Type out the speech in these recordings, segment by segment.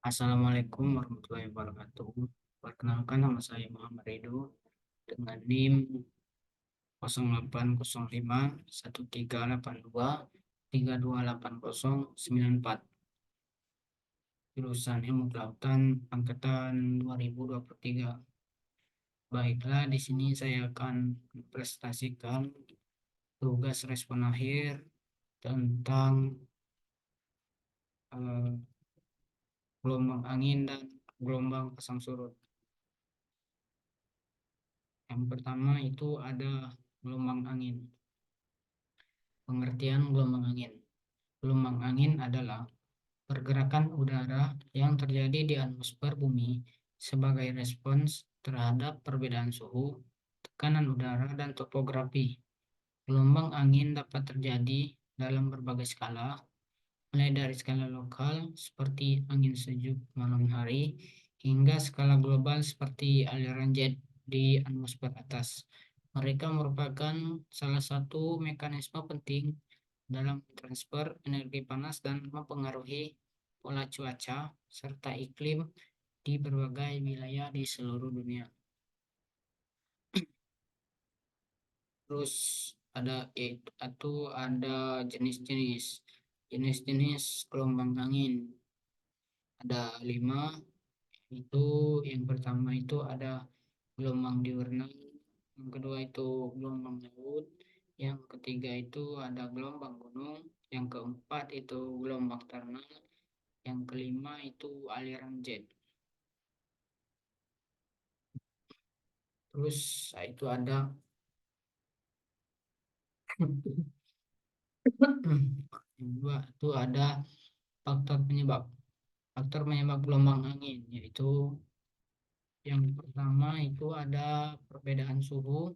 Assalamualaikum warahmatullahi wabarakatuh. Perkenalkan nama saya Muhammad Ridho dengan NIM 0805 1382 32809 jurusan Ilmu Kelautan angkatan 2023. Baiklah, di sini saya akan presentasikan tugas respon akhir tentang eh, gelombang angin dan gelombang pasang surut. Yang pertama itu ada gelombang angin. Pengertian gelombang angin. Gelombang angin adalah pergerakan udara yang terjadi di atmosfer bumi sebagai respons terhadap perbedaan suhu, tekanan udara, dan topografi. Gelombang angin dapat terjadi dalam berbagai skala, mulai dari skala lokal seperti angin sejuk malam hari, hingga skala global seperti aliran jet di atmosfer atas. Mereka merupakan salah satu mekanisme penting dalam transfer energi panas dan mempengaruhi pola cuaca serta iklim di berbagai wilayah di seluruh dunia. Terus ada jenis-jenis jenis-jenis gelombang angin. Ada 5. Itu yang pertama itu ada gelombang diurnal, yang kedua itu gelombang laut, yang ketiga itu ada gelombang gunung, yang keempat itu gelombang termal, yang kelima itu aliran jet. Terus itu ada yang kedua itu ada faktor penyebab. Faktor penyebab gelombang angin yaitu yang pertama itu ada perbedaan suhu,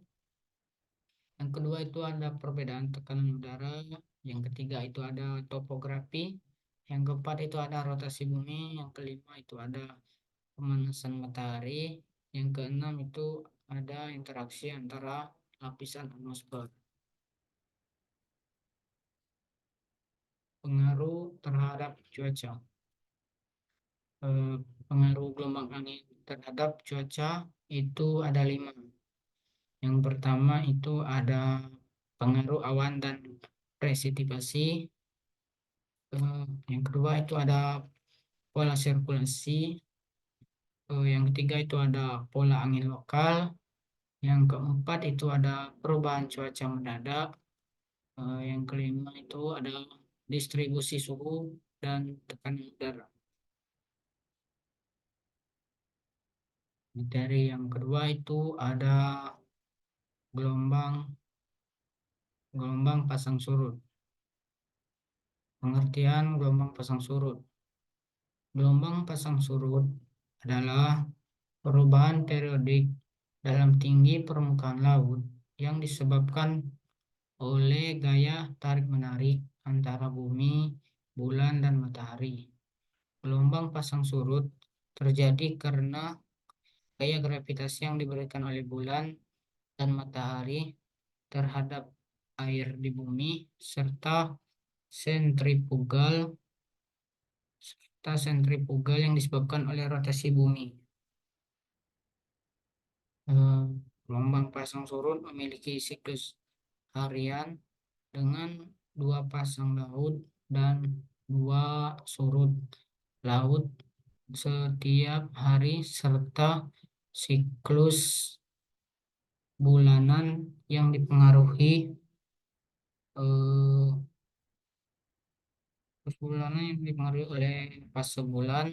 yang kedua itu ada perbedaan tekanan udara, yang ketiga itu ada topografi, yang keempat itu ada rotasi bumi, yang kelima itu ada pemanasan matahari, yang keenam itu ada interaksi antara lapisan atmosfer. Pengaruh terhadap cuaca. Eh, Pengaruh gelombang angin terhadap cuaca itu ada 5. Yang pertama itu ada pengaruh awan dan presipitassi. Yang kedua itu ada pola sirkulasi. Yang ketiga itu ada pola angin lokal. Yang keempat itu ada perubahan cuaca mendadak. Yang kelima itu ada distribusi suhu dan tekanan udara. Materi yang kedua itu ada gelombang gelombang pasang surut. Pengertian gelombang pasang surut. Gelombang pasang surut adalah perubahan periodik dalam tinggi permukaan laut yang disebabkan oleh gaya tarik-menarik antara bumi, bulan, dan matahari. Gelombang pasang surut terjadi karena gaya gravitasi yang diberikan oleh bulan dan matahari terhadap air di bumi sentrifugal serta sentrifugal yang disebabkan oleh rotasi bumi. Eh, Gelombang pasang surut memiliki siklus harian dengan 2 pasang laut dan 2 surut laut setiap hari serta siklus bulanan yang eh, oleh fase bulan.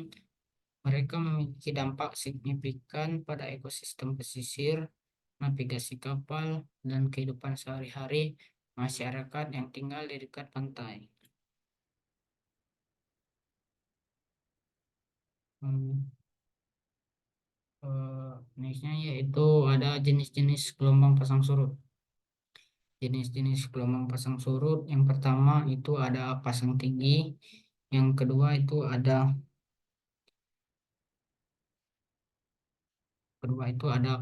Mereka memiliki dampak signifikan pada ekosistem pesisir, navigasi kapal, dan kehidupan sehari-hari masyarakat yang tinggal di dekat pantai. Hmm, Nextnya yaitu ada jenis-jenis gelombang pasang surut. Jenis-jenis gelombang pasang surut yang pertama itu ada pasang tinggi, yang kedua itu ada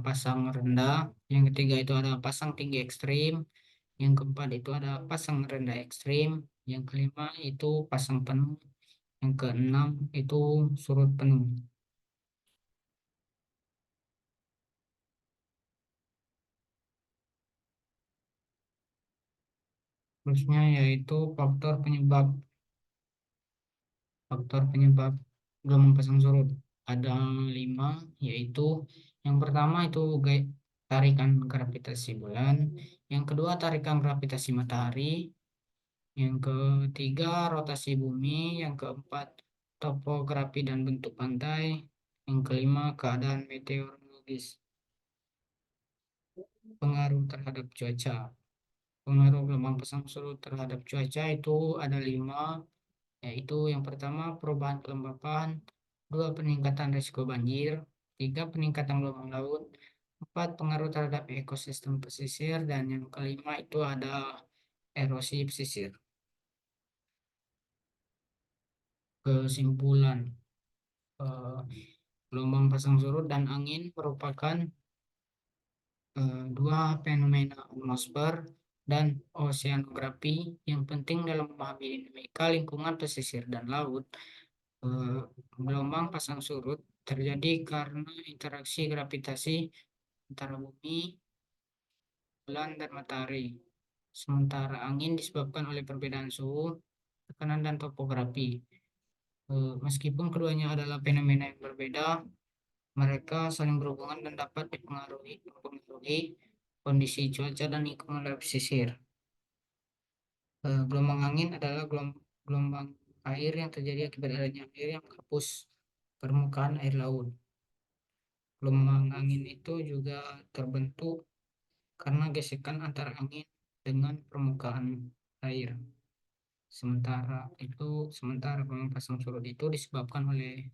pasang rendah, yang ketiga itu ada pasang tinggi ekstrim, yang keempat itu ada pasang rendah ekstrim, yang kelima itu pasang penuh, Yang keenam itu surut penuh. Terusnya yaitu faktor penyebab gelombang pasang surut. Ada 5, yaitu yang pertama itu tarikan gravitasi bulan, yang kedua tarikan gravitasi matahari, yang ketiga rotasi bumi, yang keempat topografi dan bentuk pantai, yang kelima keadaan meteorologis. Pengaruh terhadap cuaca. Pengaruh gelombang pasang surut terhadap cuaca itu ada 5, yaitu yang pertama perubahan kelembapan, dua peningkatan risiko banjir, tiga peningkatan gelombang laut, empat pengaruh terhadap ekosistem pesisir, dan yang kelima itu ada erosi pesisir. Kesimpulan, eh, gelombang pasang surut dan angin merupakan dua fenomena atmosfer dan oseanografi yang penting dalam memahami dinamika lingkungan pesisir dan laut. Eh, Gelombang pasang surut terjadi karena interaksi gravitasi antara bumi, bulan, dan matahari. Sementara angin disebabkan oleh perbedaan suhu, tekanan, dan topografi. Meskipun keduanya adalah fenomena yang berbeda, mereka saling berhubungan dan dapat mempengaruhi kondisi cuaca dan lingkungan dalam pesisir. Gelombang angin adalah gelombang air yang terjadi akibat adanya air yang menghapus permukaan air laut. Gelombang angin itu juga terbentuk karena gesekan antara angin dengan permukaan air. Sementara gelombang pasang surut itu disebabkan oleh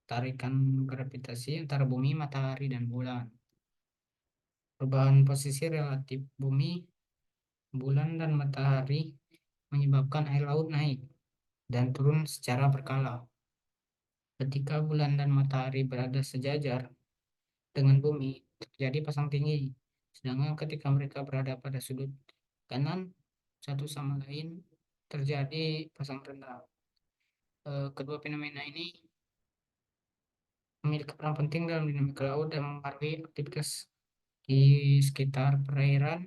tarikan gravitasi antara bumi, matahari, dan bulan. Perubahan posisi relatif bumi, bulan, dan matahari menyebabkan air laut naik dan turun secara berkala. Ketika bulan dan matahari berada sejajar dengan bumi, terjadi pasang tinggi. Sedangkan ketika mereka berada pada sudut kanan satu sama lain, terjadi pasang rendah. Kedua fenomena ini memiliki peran penting dalam dinamika laut dan mempengaruhi aktivitas di sekitar perairan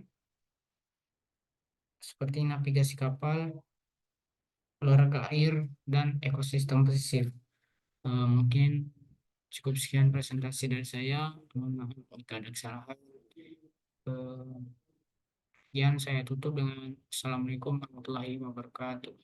seperti navigasi kapal, olahraga air, dan ekosistem pesisir. Mungkin cukup sekian presentasi dari saya. Mohon maaf jika ada kesalahan. Sekian saya tutup dengan Assalamualaikum warahmatullahi wabarakatuh.